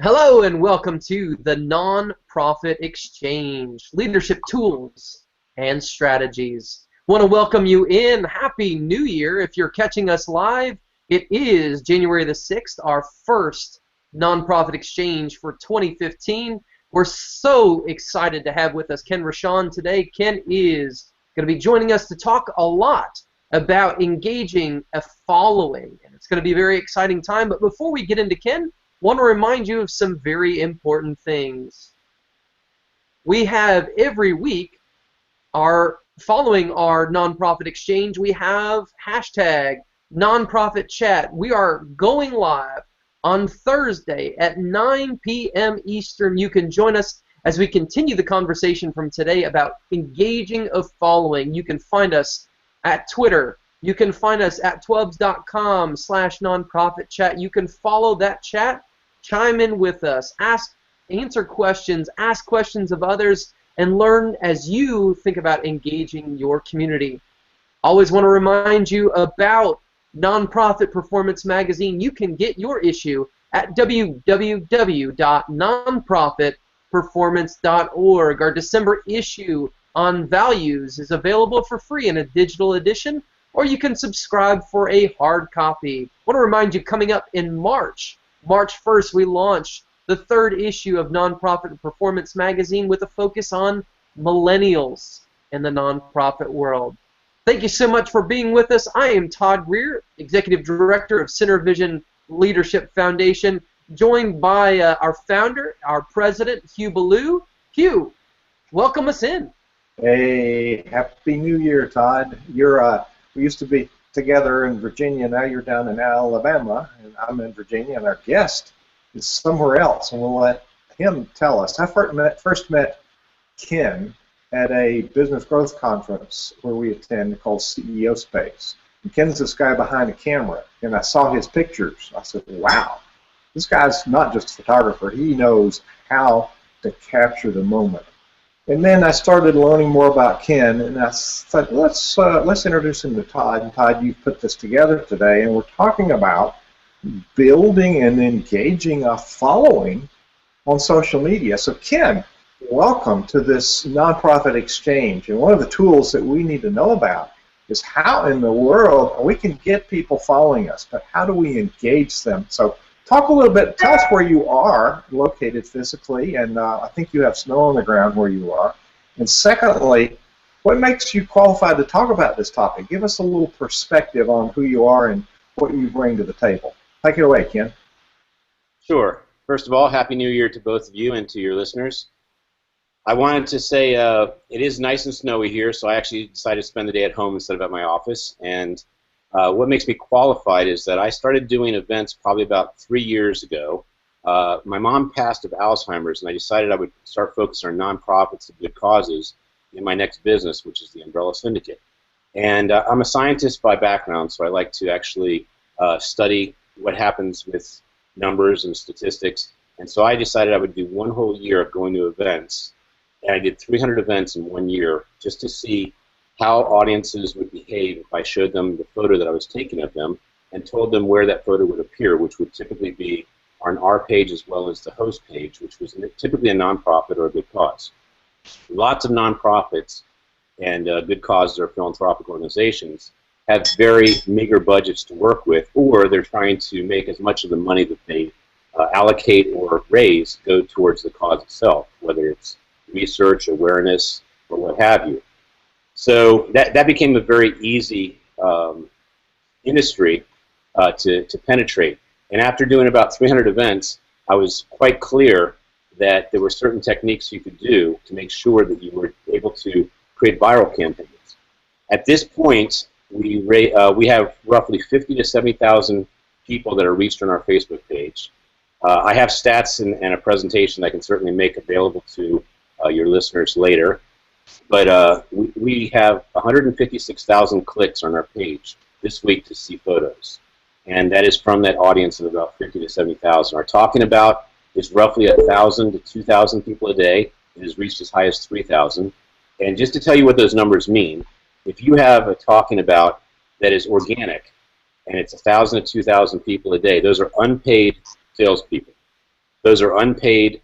Hello and welcome to the Nonprofit Exchange, Leadership Tools and Strategies. Want to welcome you in. Happy New Year. If you're catching us live, it is January the 6th, our first Nonprofit Exchange for 2015. We're so excited to have with us Ken Rochon today. Ken is going to be joining us to talk a lot about engaging a following, and it's going to be a very exciting time. But before we get into Ken, want to remind you of some very important things. We have every week, following our nonprofit exchange, we have hashtag nonprofit chat. We are going live on Thursday at 9 p.m. Eastern. You can join us as we continue the conversation from today about engaging a following. You can find us at Twitter. You can find us at twubs.com/nonprofit chat. You can follow that chat. Chime in with us, answer questions, ask questions of others, and learn as you think about engaging your community. Always want to remind you about Nonprofit Performance Magazine. You can get your issue at www.nonprofitperformance.org. Our December issue on values is available for free in a digital edition, or you can subscribe for a hard copy. I want to remind you, coming up in March 1st, we launched the third issue of Nonprofit Performance Magazine with a focus on millennials in the nonprofit world. Thank you so much for being with us. I am Todd Greer, Executive Director of Center Vision Leadership Foundation, joined by our founder, our president, Hugh Ballou. Hugh, welcome us in. Hey, Happy New Year, Todd. We used to be together in Virginia. Now you're down in Alabama, and I'm in Virginia, and our guest is somewhere else, and we'll let him tell us. I first met Ken at a business growth conference where we attend called CEO Space. And Ken's this guy behind the camera, and I saw his pictures. I said, wow, this guy's not just a photographer. He knows how to capture the moment. And then I started learning more about Ken, and I thought, let's introduce him to Todd. And Todd, you've put this together today, and we're talking about building and engaging a following on social media. So Ken, welcome to this nonprofit exchange. And one of the tools that we need to know about is how in the world we can get people following us, but how do we engage them? So talk a little bit, tell us where you are located physically, and I think you have snow on the ground where you are. And secondly, what makes you qualified to talk about this topic? Give us a little perspective on who you are and what you bring to the table. Take it away, Ken. Sure. First of all, Happy New Year to both of you and to your listeners. I wanted to say it is nice and snowy here, so I actually decided to spend the day at home instead of at my office. And what makes me qualified is that I started doing events probably about 3 years ago. My mom passed of Alzheimer's, and I decided I would start focusing on nonprofits and good causes in my next business, which is the Umbrella Syndicate. And I'm a scientist by background, so I like to actually study what happens with numbers and statistics. And so I decided I would do one whole year of going to events, and I did 300 events in 1 year just to see how audiences would behave if I showed them the photo that I was taking of them and told them where that photo would appear, which would typically be on our page as well as the host page, which was typically a nonprofit or a good cause. Lots of nonprofits and good causes or philanthropic organizations have very meager budgets to work with, or they're trying to make as much of the money that they allocate or raise go towards the cause itself, whether it's research, awareness, or what have you. So that became a very easy industry to penetrate. And after doing about 300 events, I was quite clear that there were certain techniques you could do to make sure that you were able to create viral campaigns. At this point, we have roughly 50 to 70,000 people that are reached on our Facebook page. I have stats and a presentation that I can certainly make available to your listeners later. But we have 156,000 clicks on our page this week to see photos. And that is from that audience of about 50 to 70,000. Our Talking About is roughly 1,000 to 2,000 people a day. It has reached as high as 3,000. And just to tell you what those numbers mean, if you have a Talking About that is organic, and it's 1,000 to 2,000 people a day, those are unpaid salespeople. Those are unpaid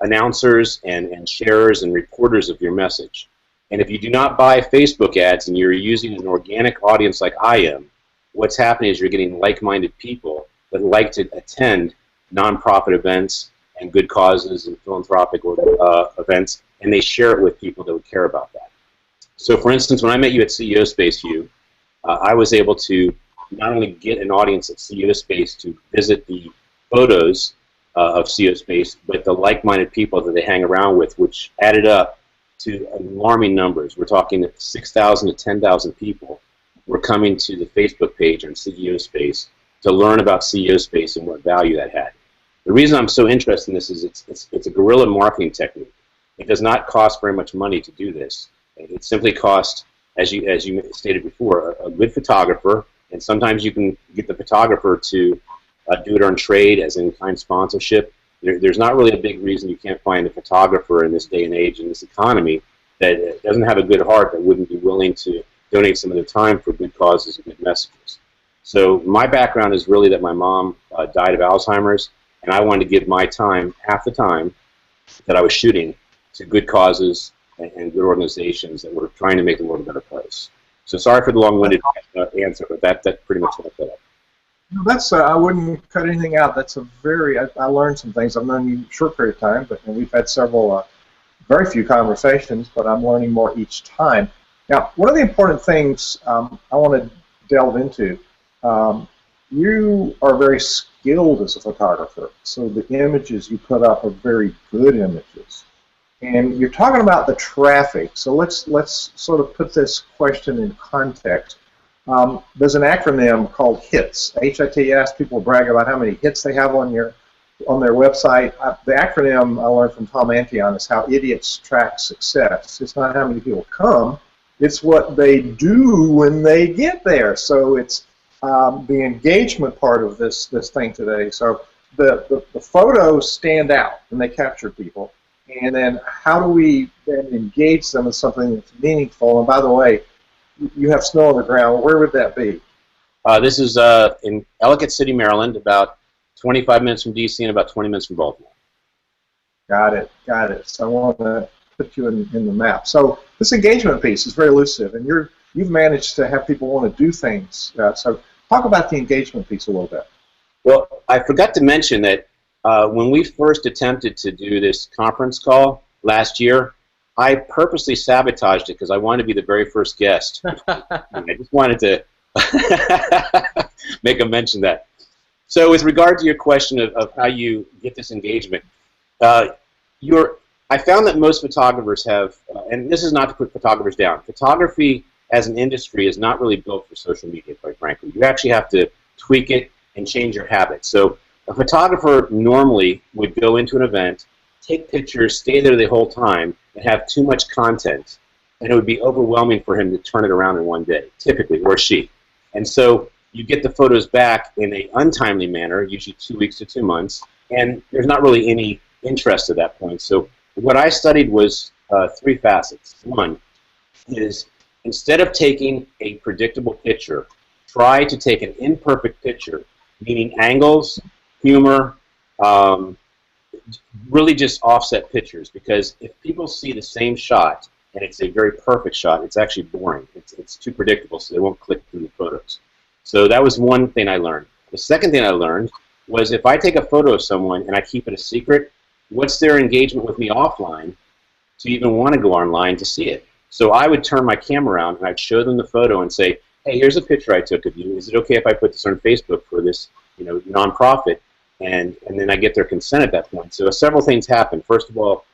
announcers and sharers and reporters of your message. And if you do not buy Facebook ads and you're using an organic audience like I am, what's happening is you're getting like-minded people that like to attend nonprofit events and good causes and philanthropic events, and they share it with people that would care about that. So, for instance, when I met you at CEO Space, I was able to not only get an audience at CEO Space to visit the photos of CEO Space, but the like-minded people that they hang around with, which added up to alarming numbers. We're talking 6,000 to 10,000 people were coming to the Facebook page on CEO Space to learn about CEO Space and what value that had. The reason I'm so interested in this is it's a guerrilla marketing technique. It does not cost very much money to do this. It simply costs, as you stated before, a good photographer, and sometimes you can get the photographer to do it on trade as in-kind sponsorship. There's not really a big reason you can't find a photographer in this day and age, in this economy, that doesn't have a good heart, that wouldn't be willing to donate some of their time for good causes and good messages. So my background is really that my mom died of Alzheimer's, and I wanted to give my time, half the time that I was shooting, to good causes and good organizations that were trying to make the world a better place. So sorry for the long-winded answer, but that pretty much wrapped it up. No, that's I wouldn't cut anything out. That's a very I learned some things. I've known you a short period of time, but we've had several, very few conversations, but I'm learning more each time. Now, one of the important things I want to delve into, you are very skilled as a photographer, so the images you put up are very good images. And you're talking about the traffic, so let's sort of put this question in context. There's an acronym called HITS, H-I-T-S. People brag about how many hits they have on their website. The acronym I learned from Tom Antion is how idiots track success. It's not how many people come, it's what they do when they get there. So it's the engagement part of this thing today. So the photos stand out and they capture people. And then how do we then engage them in something that's meaningful? And by the way, you have snow on the ground. Where would that be? This is in Ellicott City, Maryland, about 25 minutes from D.C. and about 20 minutes from Baltimore. Got it, got it. So I want to put you in the map. So this engagement piece is very elusive, and you've managed to have people want to do things. So talk about the engagement piece a little bit. Well, I forgot to mention that when we first attempted to do this conference call last year, I purposely sabotaged it because I wanted to be the very first guest. I just wanted to make a mention of that. So with regard to your question of how you get this engagement, I found that most photographers have, and this is not to put photographers down, photography as an industry is not really built for social media, quite frankly. You actually have to tweak it and change your habits. So a photographer normally would go into an event, take pictures, stay there the whole time, and have too much content, and it would be overwhelming for him to turn it around in one day, typically, or she. And so you get the photos back in an untimely manner, usually 2 weeks to 2 months, and there's not really any interest at that point. So what I studied was 3 facets. One is, instead of taking a predictable picture, try to take an imperfect picture, meaning angles, humor, really just offset pictures, because if people see the same shot and it's a very perfect shot, it's actually boring. It's too predictable, so they won't click through the photos. So that was one thing I learned. The second thing I learned was if I take a photo of someone and I keep it a secret, what's their engagement with me offline to even want to go online to see it? So I would turn my camera around and I'd show them the photo and say, hey, here's a picture I took of you. Is it okay if I put this on Facebook for this, nonprofit? And then I get their consent at that point. So several things happen. First of all,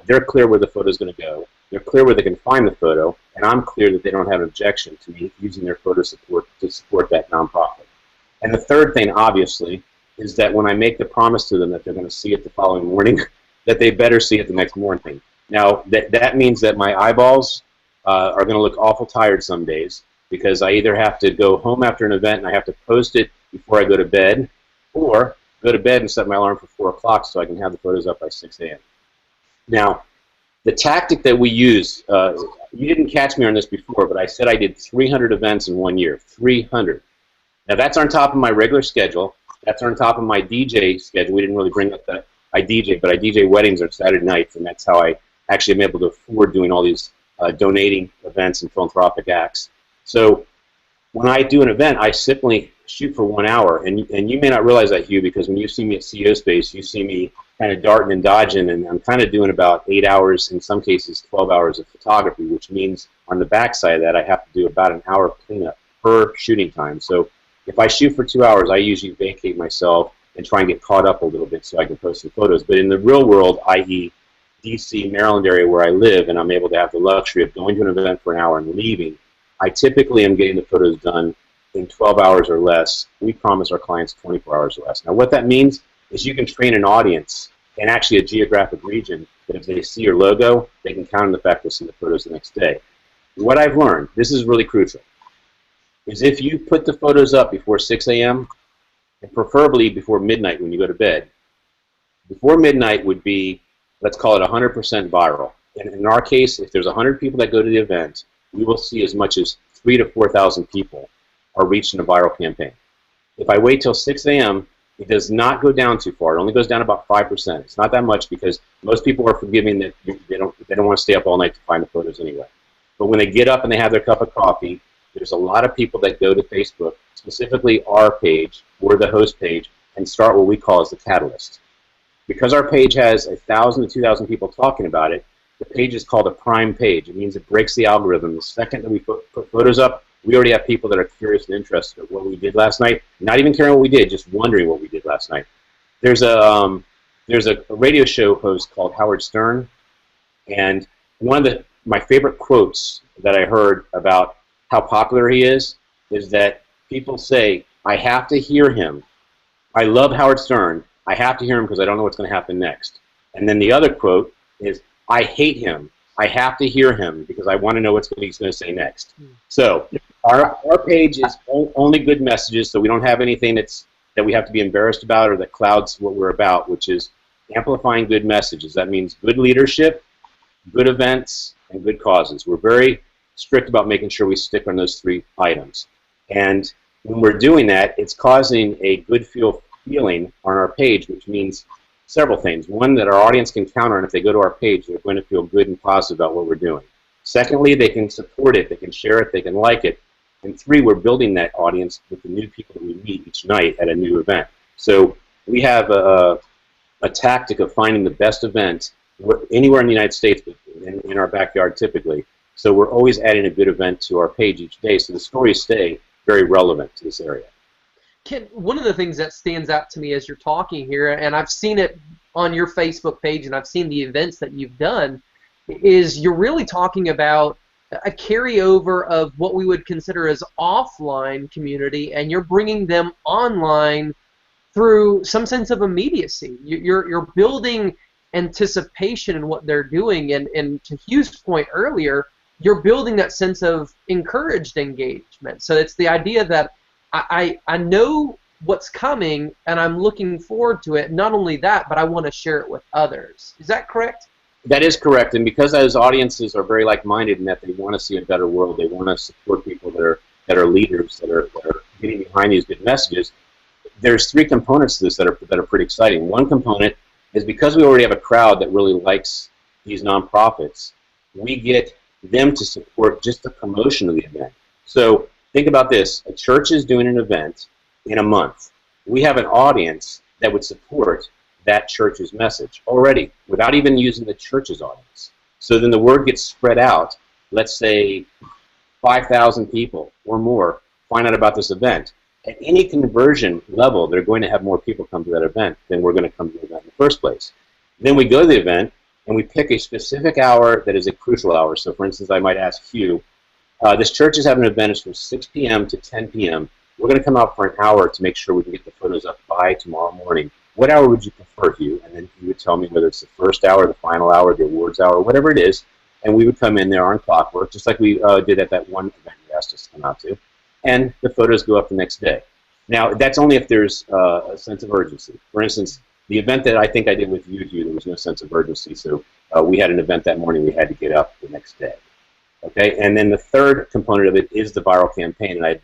they're clear where the photo is going to go. They're clear where they can find the photo, and I'm clear that they don't have an objection to me using their photo support to support that nonprofit. And the third thing, obviously, is that when I make the promise to them that they're going to see it the following morning, that they better see it the next morning. Now, that means that my eyeballs are going to look awful tired some days, because I either have to go home after an event and I have to post it before I go to bed, or go to bed and set my alarm for 4 o'clock so I can have the photos up by 6 a.m. Now, the tactic that we use, you didn't catch me on this before, but I said I did 300 events in 1 year, 300. Now, that's on top of my regular schedule, That's on top of my DJ schedule. We didn't really bring up that I DJ, but I DJ weddings on Saturday nights, and that's how I actually am able to afford doing all these donating events and philanthropic acts. So when I do an event, I simply shoot for 1 hour, and you may not realize that, Hugh, because when you see me at CEO Space, you see me kind of darting and dodging, and I'm kind of doing about 8 hours, in some cases 12 hours of photography, which means on the backside of that I have to do about an hour of cleanup per shooting time. So if I shoot for 2 hours, I usually vacate myself and try and get caught up a little bit so I can post some photos. But in the real world, i.e. DC, Maryland area where I live, and I'm able to have the luxury of going to an event for an hour and leaving, I typically am getting the photos done in 12 hours or less. We promise our clients 24 hours or less. Now what that means is you can train an audience in actually a geographic region that if they see your logo, they can count on the fact they'll see the photos the next day. What I've learned, this is really crucial, is if you put the photos up before 6 a.m., and preferably before midnight when you go to bed, before midnight would be, let's call it 100% viral. And in our case, if there's 100 people that go to the event, we will see as much as 3,000 to 4,000 people are reached in a viral campaign. If I wait till 6 a.m., it does not go down too far. It only goes down about 5%. It's not that much because most people are forgiving that they don't want to stay up all night to find the photos anyway. But when they get up and they have their cup of coffee, there's a lot of people that go to Facebook, specifically our page or the host page, and start what we call as the catalyst. Because our page has 1,000 to 2,000 people talking about it, the page is called a prime page. It means it breaks the algorithm. The second that we put photos up, we already have people that are curious and interested in what we did last night, not even caring what we did, just wondering what we did last night. There's a radio show host called Howard Stern, and one of my favorite quotes that I heard about how popular he is that people say, I have to hear him. I love Howard Stern. I have to hear him because I don't know what's going to happen next. And then the other quote is, I hate him. I have to hear him because I want to know what he's going to say next. So our page is only good messages, so we don't have anything that we have to be embarrassed about or that clouds what we're about, which is amplifying good messages. That means good leadership, good events, and good causes. We're very strict about making sure we stick on those 3 items. And when we're doing that, it's causing a good feeling on our page, which means several things. One, that our audience can count on if they go to our page, they're going to feel good and positive about what we're doing. Secondly, they can support it, they can share it, they can like it. And 3, we're building that audience with the new people that we meet each night at a new event. So we have a tactic of finding the best event anywhere in the United States, but in our backyard typically. So we're always adding a good event to our page each day, so the stories stay very relevant to this area. Ken, one of the things that stands out to me as you're talking here, and I've seen it on your Facebook page and I've seen the events that you've done, is you're really talking about a carryover of what we would consider as offline community, and you're bringing them online through some sense of immediacy. You're building anticipation in what they're doing, and to Hugh's point earlier, you're building that sense of encouraged engagement. So it's the idea that I know what's coming, and I'm looking forward to it. Not only that, but I want to share it with others. Is that correct? That is correct, and because those audiences are very like-minded in that they want to see a better world, they want to support people that are leaders, that are getting behind these good messages. There's 3 components to this that are pretty exciting. One component is because we already have a crowd that really likes these nonprofits, we get them to support just the promotion of the event. So think about this. A church is doing an event in a month. We have an audience that would support that church's message already without even using the church's audience. So then the word gets spread out. Let's say 5,000 people or more find out about this event. At any conversion level, they're going to have more people come to that event than we're going to come to the event in the first place. Then we go to the event, and we pick a specific hour that is a crucial hour. So, for instance, I might ask Hugh, this church is having an event. It's from 6 p.m. to 10 p.m. We're going to come out for an hour to make sure we can get the photos up by tomorrow morning. What hour would you prefer, Hugh? And then he would tell me whether it's the first hour, the final hour, the awards hour, whatever it is, and we would come in there on clockwork, just like we did at that one event you asked us to come out to, and the photos go up the next day. Now, that's only if there's a sense of urgency. For instance, the event that I think I did with you, Hugh, there was no sense of urgency, so we had an event that morning we had to get up the next day. Okay, and then the third component of it is the viral campaign, and I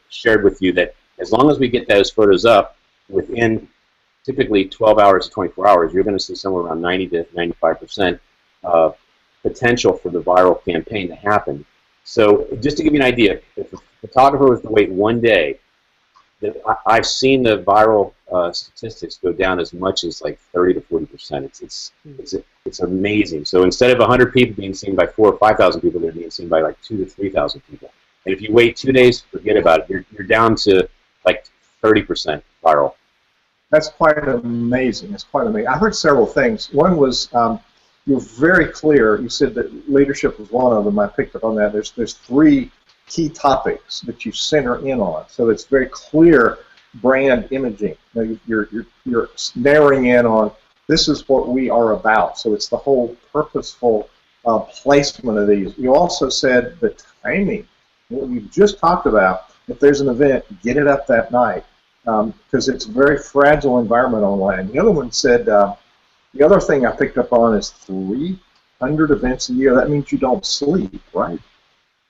shared with you that as long as we get those photos up, within typically 12 hours to 24 hours, you're going to see somewhere around 90 to 95% potential for the viral campaign to happen. So just to give you an idea, if a photographer was to wait one day, I've seen the viral statistics go down as much as like 30 to 40%. It's amazing. So instead of 100 people being seen by 4,000 or 5,000 people, they're being seen by like 2,000 to 3,000 people. And if you wait 2 days, forget about it. You're down to like 30% viral. That's quite amazing. It's quite amazing. I heard several things. One was you were very clear. You said that leadership was one of them. I picked up on that. There's three key topics that you center in on. So it's very clear brand imaging. You're narrowing in on this is what we are about. So it's the whole purposeful placement of these. You also said the timing. What you just talked about, if there's an event, get it up that night because it's a very fragile environment online. The other one said, the other thing I picked up on is 300 events a year. That means you don't sleep, right?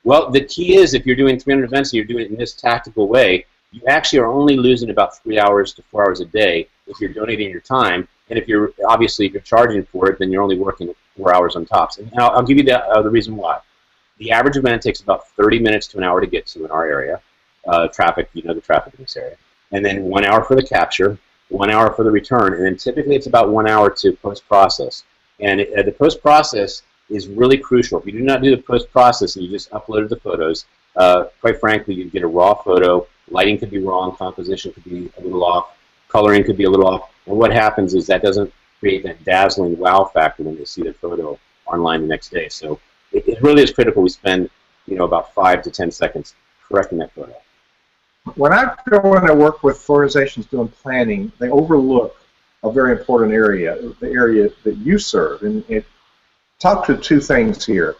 Well, the key is if you're doing 300 events and you're doing it in this tactical way, you actually are only losing about 3 hours to 4 hours a day if you're donating your time. And if you're obviously if you're charging for it, then you're only working 4 hours on tops. And I'll give you the reason why. The average event takes about 30 minutes to an hour to get to in our area. Traffic, you know the traffic in this area. And then 1 hour for the capture, 1 hour for the return, and then typically it's about 1 hour to post-process. And the post-process is really crucial. If you do not do the post-process and you just uploaded the photos, quite frankly, you get a raw photo. Lighting could be wrong, composition could be a little off, coloring could be a little off. And what happens is that doesn't create that dazzling wow factor when they see the photo online the next day. So it really is critical we spend, about 5 to 10 seconds correcting that photo. When I go and I work with organizations doing planning, they overlook a very important area, the area that you serve. And talk to two things here.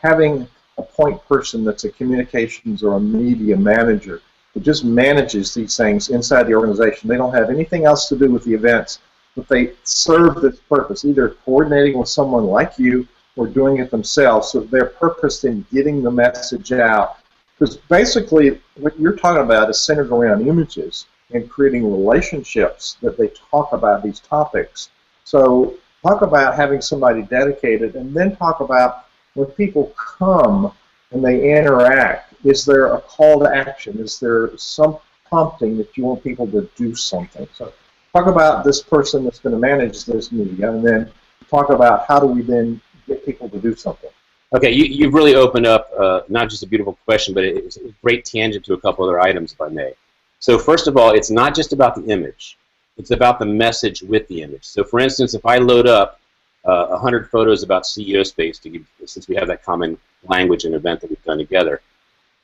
Having a point person that's a communications or a media manager that just manages these things inside the organization. They don't have anything else to do with the events, but they serve this purpose, either coordinating with someone like you or doing it themselves. So they're purposed in getting the message out. Because basically what you're talking about is centered around images and creating relationships that they talk about these topics. So talk about having somebody dedicated, and then talk about when people come and they interact, is there a call to action? Is there some prompting that you want people to do something? So talk about this person that's going to manage this media, and then talk about how do we then get people to do something. Okay, you've really opened up not just a beautiful question, but it's a great tangent to a couple other items, if I may. So first of all, it's not just about the image. It's about the message with the image. So for instance, if I load up 100 photos about CEO Space, since we have that common language and event that we've done together,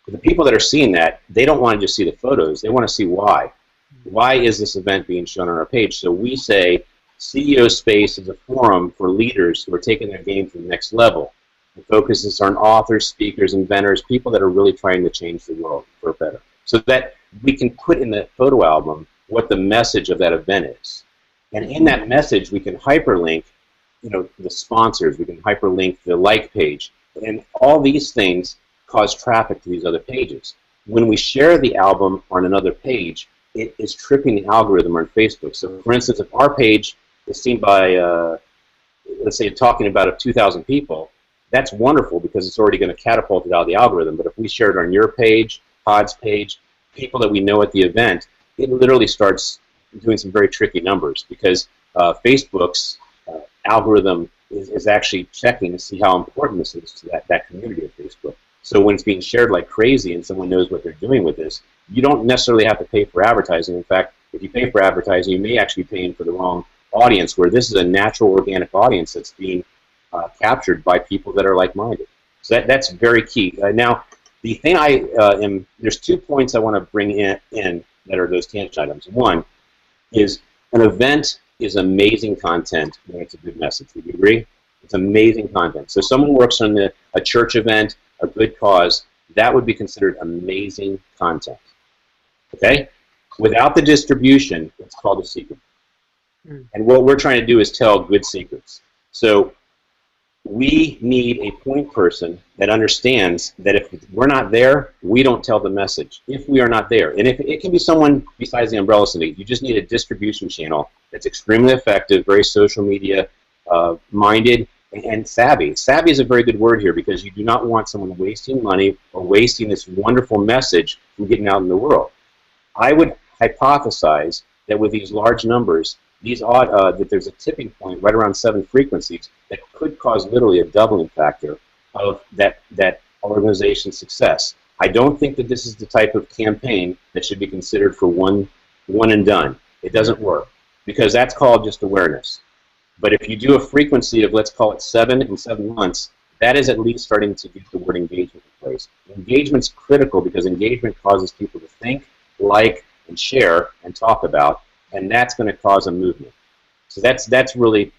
the people that are seeing that, they don't want to just see the photos. They want to see why. Why is this event being shown on our page? So we say CEO Space is a forum for leaders who are taking their game to the next level. It focuses on authors, speakers, inventors, people that are really trying to change the world for better. So that we can put in the photo album what the message of that event is. And in that message, we can hyperlink, the sponsors. We can hyperlink the like page. And all these things cause traffic to these other pages. When we share the album on another page, it is tripping the algorithm on Facebook. So for instance, if our page is seen by, let's say, talking about 2,000 people, that's wonderful because it's already going to catapult it out of the algorithm. But if we share it on your page, Todd's page, people that we know at the event, it literally starts doing some very tricky numbers because Facebook's algorithm is actually checking to see how important this is to that community of Facebook. So when it's being shared like crazy and someone knows what they're doing with this, you don't necessarily have to pay for advertising. In fact, if you pay for advertising, you may actually be paying for the wrong audience, where this is a natural, organic audience that's being captured by people that are like-minded. So that's very key. Now, the thing there's 2 points I want to bring in that are those tangent items. One is an event is amazing content when it's a good message. Would you agree? It's amazing content. So someone works on a church event, a good cause, that would be considered amazing content. Okay? Without the distribution, it's called a secret. And what we're trying to do is tell good secrets. So we need a point person that understands that if we're not there, we don't tell the message. If we are not there, and if it can be someone besides the umbrella syndicate, you just need a distribution channel that's extremely effective, very social media minded, and savvy. Savvy is a very good word here because you do not want someone wasting money or wasting this wonderful message from getting out in the world. I would hypothesize that with these large numbers, that there's a tipping point right around 7 frequencies that could cause literally a doubling factor of that organization's success. I don't think that this is the type of campaign that should be considered for one and done. It doesn't work because that's called just awareness. But if you do a frequency of, let's call it 7 in 7 months, that is at least starting to get the word engagement in place. Engagement's critical because engagement causes people to think, like, and share and talk about, and that's going to cause a movement. So that's really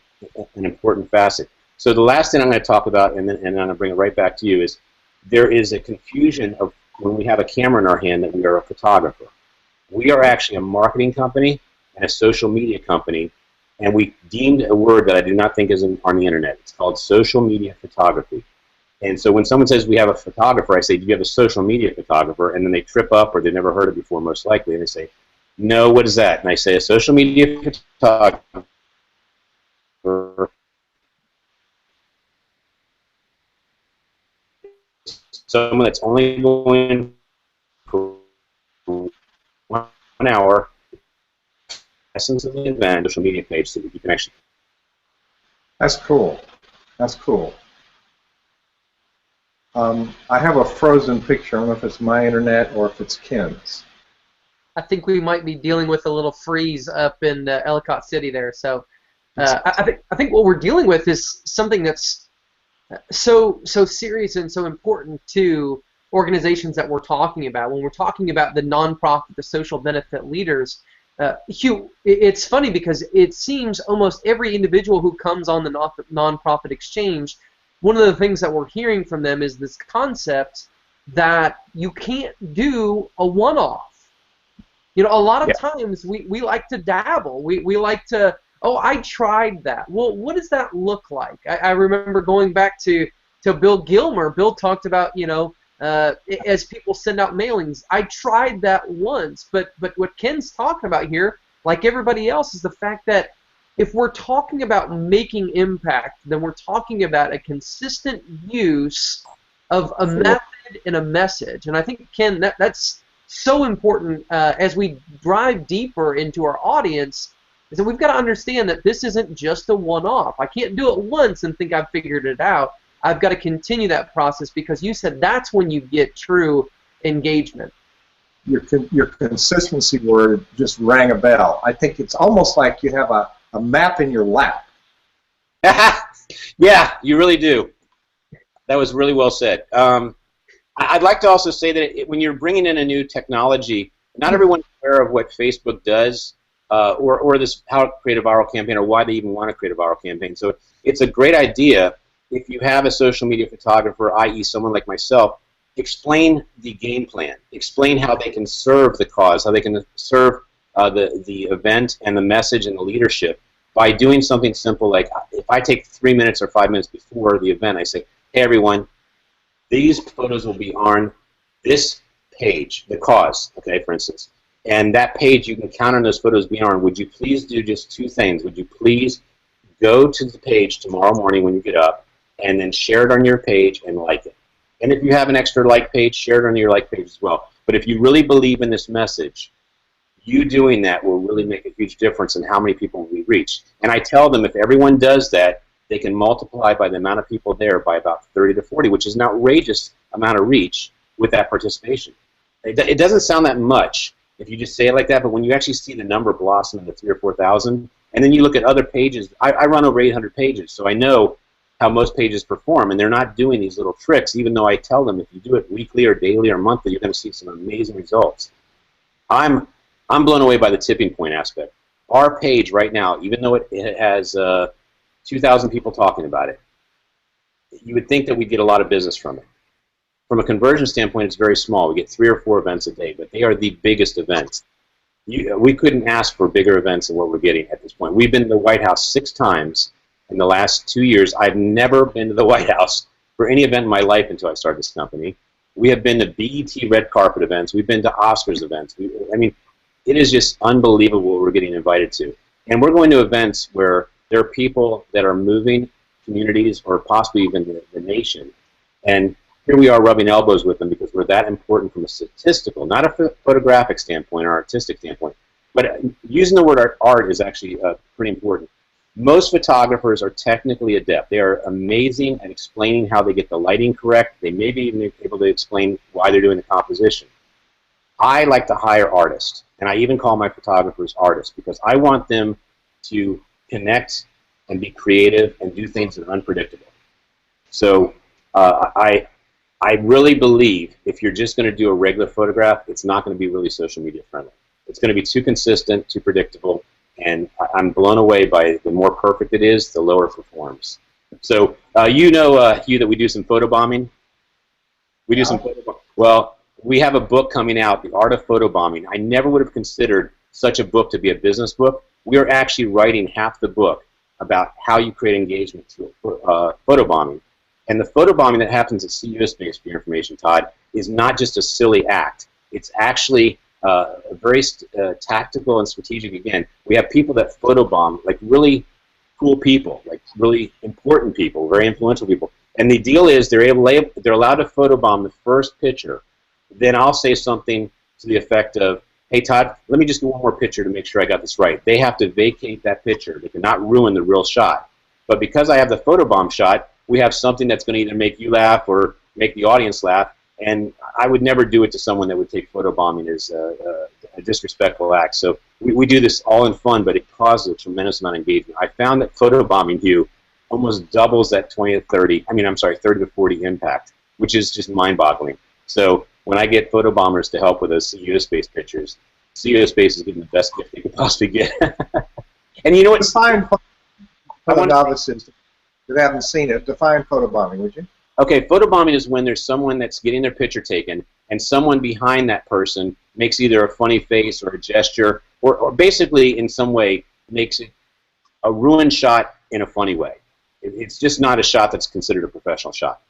an important facet. So the last thing I'm going to talk about, and then I'm going to bring it right back to you, is there is a confusion of when we have a camera in our hand that we are a photographer. We are actually a marketing company and a social media company, and we deemed a word that I do not think is on the internet. It's called social media photography. And so when someone says we have a photographer, I say, do you have a social media photographer? And then they trip up or they've never heard it before, most likely, and they say, no, what is that? And I say, a social media photographer someone that's only going for 1 hour, essence of the event, social media page, so that you can actually. That's cool. That's cool. I have a frozen picture. I don't know if it's my internet or if it's Ken's. I think we might be dealing with a little freeze up in Ellicott City there. So I think what we're dealing with is something that's so serious and so important to organizations that we're talking about. When we're talking about the nonprofit, the social benefit leaders, Hugh, it's funny because it seems almost every individual who comes on the nonprofit exchange, one of the things that we're hearing from them is this concept that you can't do a one-off. You know, a lot of times we like to dabble. We like to, oh, I tried that. Well, what does that look like? I remember going back to Bill Gilmer. Bill talked about, you know, as people send out mailings, I tried that once. But what Ken's talking about here, like everybody else, is the fact that if we're talking about making impact, then we're talking about a consistent use of a method and a message. And I think, Ken, that's so important as we drive deeper into our audience, is that we've got to understand that this isn't just a one-off. I can't do it once and think I've figured it out. I've got to continue that process because you said that's when you get true engagement. Your consistency word just rang a bell. I think it's almost like you have a map in your lap. Yeah, you really do. That was really well said. I'd like to also say that when you're bringing in a new technology, not everyone's aware of what Facebook does or this how to create a viral campaign or why they even want to create a viral campaign. So it's a great idea if you have a social media photographer, i.e. someone like myself, explain the game plan, explain how they can serve the cause, how they can serve the event and the message and the leadership by doing something simple like if I take 3 minutes or 5 minutes before the event, I say, hey everyone, these photos will be on this page, the cause, okay, for instance. And that page, you can count on those photos being on. Would you please do just 2 things? Would you please go to the page tomorrow morning when you get up and then share it on your page and like it. And if you have an extra like page, share it on your like page as well. But if you really believe in this message, you doing that will really make a huge difference in how many people we reach. And I tell them if everyone does that, they can multiply by the amount of people there by about 30 to 40, which is an outrageous amount of reach with that participation. It doesn't sound that much if you just say it like that, but when you actually see the number blossom into 3,000 or 4,000, and then you look at other pages, I run over 800 pages, so I know how most pages perform, and they're not doing these little tricks, even though I tell them if you do it weekly or daily or monthly, you're going to see some amazing results. I'm blown away by the tipping point aspect. Our page right now, even though it has 2,000 people talking about it, you would think that we'd get a lot of business from it. From a conversion standpoint, it's very small. We get 3 or 4 events a day, but they are the biggest events. We couldn't ask for bigger events than what we're getting at this point. We've been to the White House 6 times, in the last 2 years. I've never been to the White House for any event in my life until I started this company. We have been to BET red carpet events. We've been to Oscars events. I mean, it is just unbelievable what we're getting invited to. And we're going to events where there are people that are moving communities or possibly even the nation. And here we are rubbing elbows with them because we're that important from a statistical, not a photographic standpoint or artistic standpoint. But using the word art is actually pretty important. Most photographers are technically adept. They are amazing at explaining how they get the lighting correct. They may be even able to explain why they're doing the composition. I like to hire artists, and I even call my photographers artists because I want them to connect and be creative and do things that are unpredictable. So I really believe if you're just going to do a regular photograph, it's not going to be really social media friendly. It's going to be too consistent, too predictable, and I'm blown away by the more perfect it is, the lower it performs. So you know, Hugh, that we do some photobombing. We do some photobombing. Well, we have a book coming out, The Art of Photobombing. I never would have considered such a book to be a business book. We are actually writing half the book about how you create engagement through photobombing. And the photobombing that happens at CEO Space, for your information, Todd, is not just a silly act. It's actually very tactical and strategic. Again, we have people that photobomb, like really cool people, like really important people, very influential people. And the deal is they're allowed to photobomb the first picture. Then I'll say something to the effect of, hey, Todd, let me just get one more picture to make sure I got this right. They have to vacate that picture. They cannot ruin the real shot. But because I have the photobomb shot, we have something that's going to either make you laugh or make the audience laugh. And I would never do it to someone that would take photobombing as a disrespectful act. So we do this all in fun, but it causes a tremendous amount of engagement. I found that photobombing, Hugh, almost doubles that 30 to 40 impact, which is just mind-boggling. So when I get photobombers to help with those CEO Space pictures, CEO Space is getting the best gift they could possibly get. And you know what? Define for the novices that haven't seen it. Define photobombing, would you? Okay, photobombing is when there's someone that's getting their picture taken, and someone behind that person makes either a funny face or a gesture, or basically in some way makes it a ruined shot in a funny way. It's just not a shot that's considered a professional shot.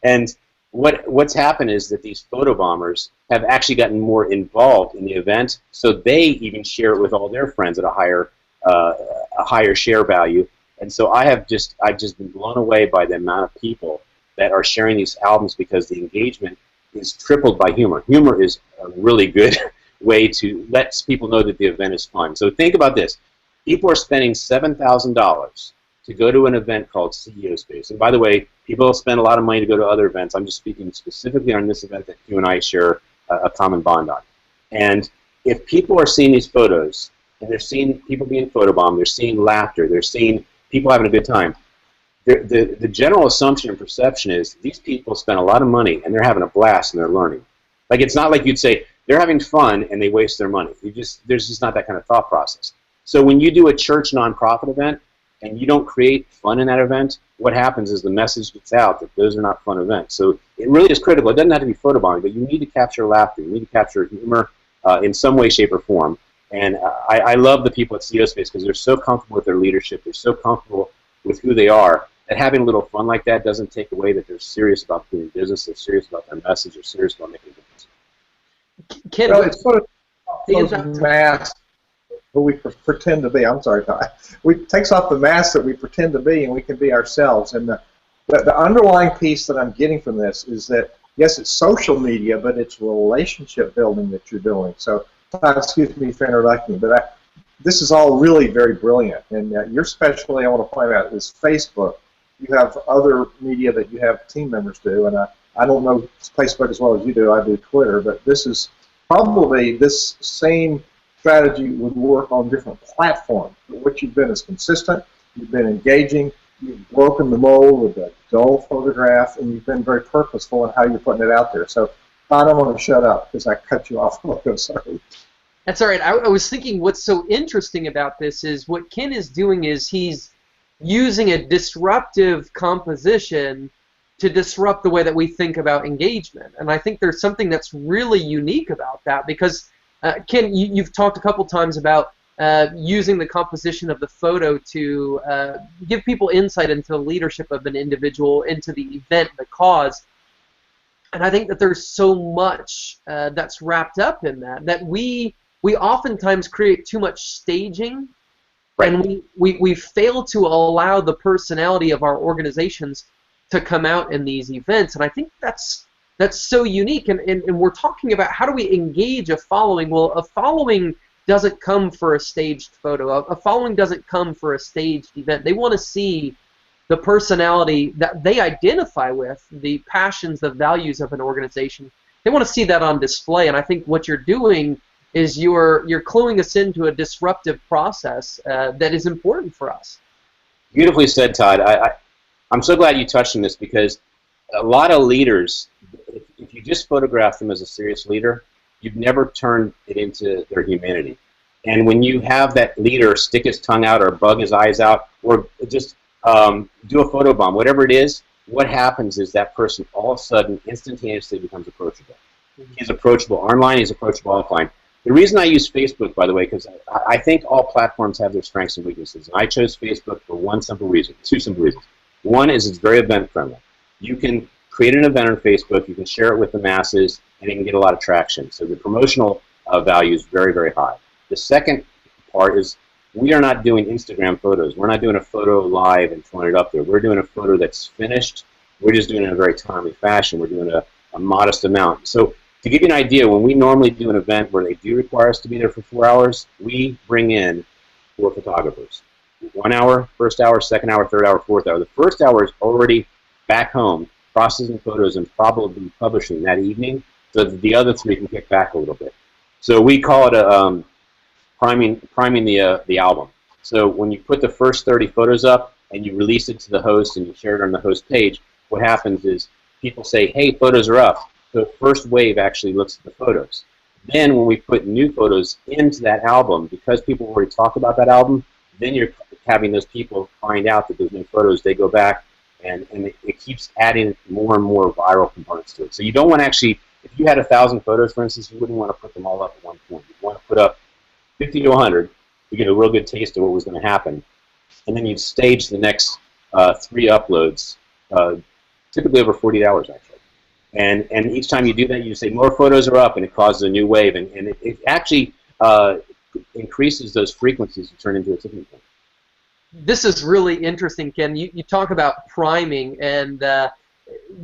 And what's happened is that these photobombers have actually gotten more involved in the event, so they even share it with all their friends at a higher share value. And so I've just been blown away by the amount of people that are sharing these albums because the engagement is tripled by humor. Humor is a really good way to let people know that the event is fun. So think about this. People are spending $7,000 to go to an event called CEO Space. And by the way, people spend a lot of money to go to other events. I'm just speaking specifically on this event that you and I share a common bond on. And if people are seeing these photos, and they're seeing people being photobombed, they're seeing laughter, they're seeing people having a good time, the general assumption and perception is these people spend a lot of money and they're having a blast and they're learning. Like, it's not like you'd say they're having fun and they waste their money. There's just not that kind of thought process. So when you do a church nonprofit event and you don't create fun in that event, what happens is the message gets out that those are not fun events. So it really is critical. It doesn't have to be photobombing, but you need to capture laughter. You need to capture humor in some way, shape, or form. And I love the people at CEO Space because they're so comfortable with their leadership. They're so comfortable with who they are that having a little fun like that doesn't take away that they're serious about doing business. They're serious about their message. They're serious about making a difference. Ken, well, it's sort of those masks that we pretend to be. I'm sorry, Todd. It takes off the mask that we pretend to be, and we can be ourselves. And the underlying piece that I'm getting from this is that, yes, it's social media, but it's relationship building that you're doing. So, Todd, excuse me for interrupting, but this is all really very brilliant. And your specialty, I want to point out, is Facebook. You have other media that you have team members do, and I don't know Facebook as well as you do. I do Twitter, but this is probably this same strategy would work on different platforms. But what you've been is consistent. You've been engaging. You've broken the mold with a dull photograph, and you've been very purposeful in how you're putting it out there. So, Todd, I'm going to shut up because I cut you off. I'm sorry. That's all right. I was thinking what's so interesting about this is what Ken is doing is he's using a disruptive composition to disrupt the way that we think about engagement. And I think there's something that's really unique about that because, Ken, you've talked a couple times about using the composition of the photo to give people insight into the leadership of an individual, into the event, the cause. And I think that there's so much that's wrapped up in that we oftentimes create too much staging, right. And we fail to allow the personality of our organizations to come out in these events. And I think that's so unique. And we're talking about how do we engage a following. Well, a following doesn't come for a staged photo. A following doesn't come for a staged event. They want to see the personality that they identify with, the passions, the values of an organization. They want to see that on display. And I think what you're doing is you're cluing us into a disruptive process that is important for us. Beautifully said, Todd. I'm so glad you touched on this, because a lot of leaders, if you just photograph them as a serious leader, you've never turned it into their humanity. And when you have that leader stick his tongue out or bug his eyes out or just do a photobomb, whatever it is, what happens is that person all of a sudden instantaneously becomes approachable. He's approachable online, he's approachable offline. The reason I use Facebook, by the way, because I think all platforms have their strengths and weaknesses. And I chose Facebook for two simple reasons. One is it's very event friendly. You can create an event on Facebook, you can share it with the masses, and you can get a lot of traction. So the promotional value is very, very high. The second part is we are not doing Instagram photos. We're not doing a photo live and throwing it up there. We're doing a photo that's finished. We're just doing it in a very timely fashion. We're doing a modest amount. So to give you an idea, when we normally do an event where they do require us to be there for 4 hours, we bring in 4 photographers. 1 hour, first hour, second hour, third hour, fourth hour. The first hour is already back home, processing photos and probably publishing that evening, so that the other 3 can kick back a little bit. So we call it priming the album. So when you put the first 30 photos up and you release it to the host and you share it on the host page, what happens is people say, hey, photos are up. The first wave actually looks at the photos. Then when we put new photos into that album, because people already talked about that album, then you're having those people find out that there's new photos. They go back, and it keeps adding more and more viral components to it. So you don't want to actually, if you had 1,000 photos, for instance, you wouldn't want to put them all up at one point. You want to put up 50 to 100 to get a real good taste of what was going to happen. And then you'd stage the next 3 uploads, typically over 48 hours, actually. And each time you do that, you say more photos are up, and it causes a new wave. And it actually increases those frequencies to turn into a tipping point. This is really interesting, Ken. You talk about priming, and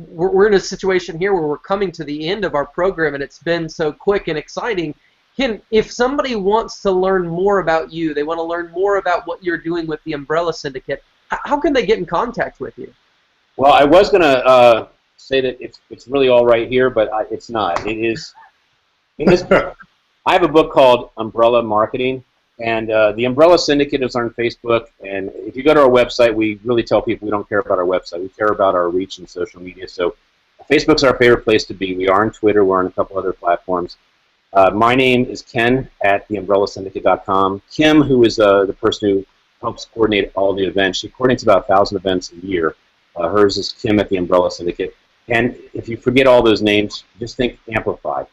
we're in a situation here where we're coming to the end of our program, and it's been so quick and exciting. Ken, if somebody wants to learn more about you, they want to learn more about what you're doing with the Umbrella Syndicate, how can they get in contact with you? Well, I was going to say that it's really all right here, but it's not. It is. I have a book called Umbrella Marketing, and the Umbrella Syndicate is on Facebook. And if you go to our website, we really tell people we don't care about our website. We care about our reach in social media. So Facebook's our favorite place to be. We are on Twitter. We're on a couple other platforms. My name is Ken at theumbrellasyndicate.com. Kim, who is the person who helps coordinate all the events, she coordinates about 1,000 events a year. Hers is Kim at the Umbrella Syndicate. And if you forget all those names, just think Amplify.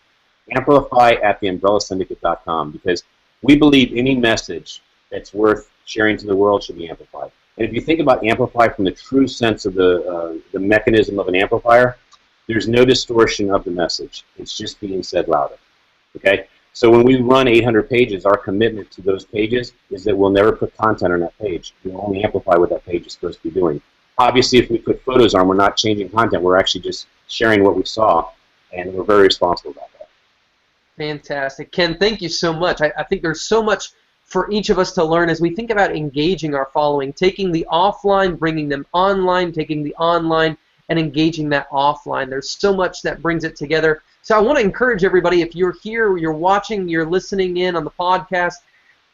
Amplify at theumbrellasyndicate.com, because we believe any message that's worth sharing to the world should be amplified. And if you think about Amplify from the true sense of the mechanism of an amplifier, there's no distortion of the message. It's just being said louder. Okay? So when we run 800 pages, our commitment to those pages is that we'll never put content on that page. We'll only amplify what that page is supposed to be doing. Obviously, if we put photos on, we're not changing content. We're actually just sharing what we saw, and we're very responsible about that. Fantastic. Ken, thank you so much. I think there's so much for each of us to learn as we think about engaging our following, taking the offline, bringing them online, taking the online, and engaging that offline. There's so much that brings it together. So I want to encourage everybody, if you're here, you're watching, you're listening in on the podcast,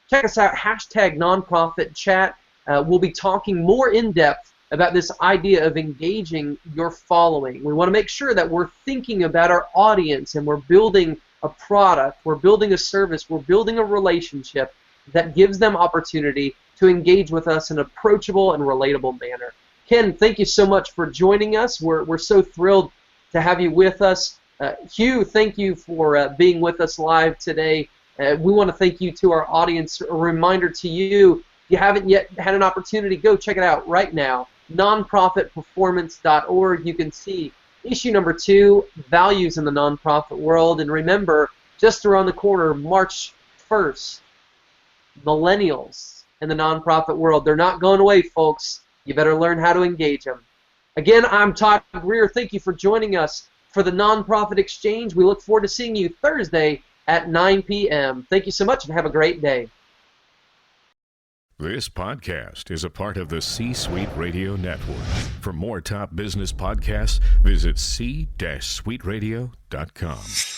check us out, #nonprofitchat. We'll be talking more in depth about this idea of engaging your following. We want to make sure that we're thinking about our audience, and we're building a product, we're building a service, we're building a relationship that gives them opportunity to engage with us in an approachable and relatable manner. Ken, thank you so much for joining us. We're so thrilled to have you with us. Hugh, thank you for being with us live today. We want to thank you to our audience. A reminder to you, if you haven't yet had an opportunity, go check it out right now. Nonprofitperformance.org. You can see issue number 2, Values in the Nonprofit World. And remember, just around the corner, March 1st, millennials in the nonprofit world. They're not going away, folks. You better learn how to engage them. Again, I'm Todd Greer. Thank you for joining us for the Nonprofit Exchange. We look forward to seeing you Thursday at 9 p.m. Thank you so much and have a great day. This podcast is a part of the C-Suite Radio Network. For more top business podcasts, visit c-suiteradio.com.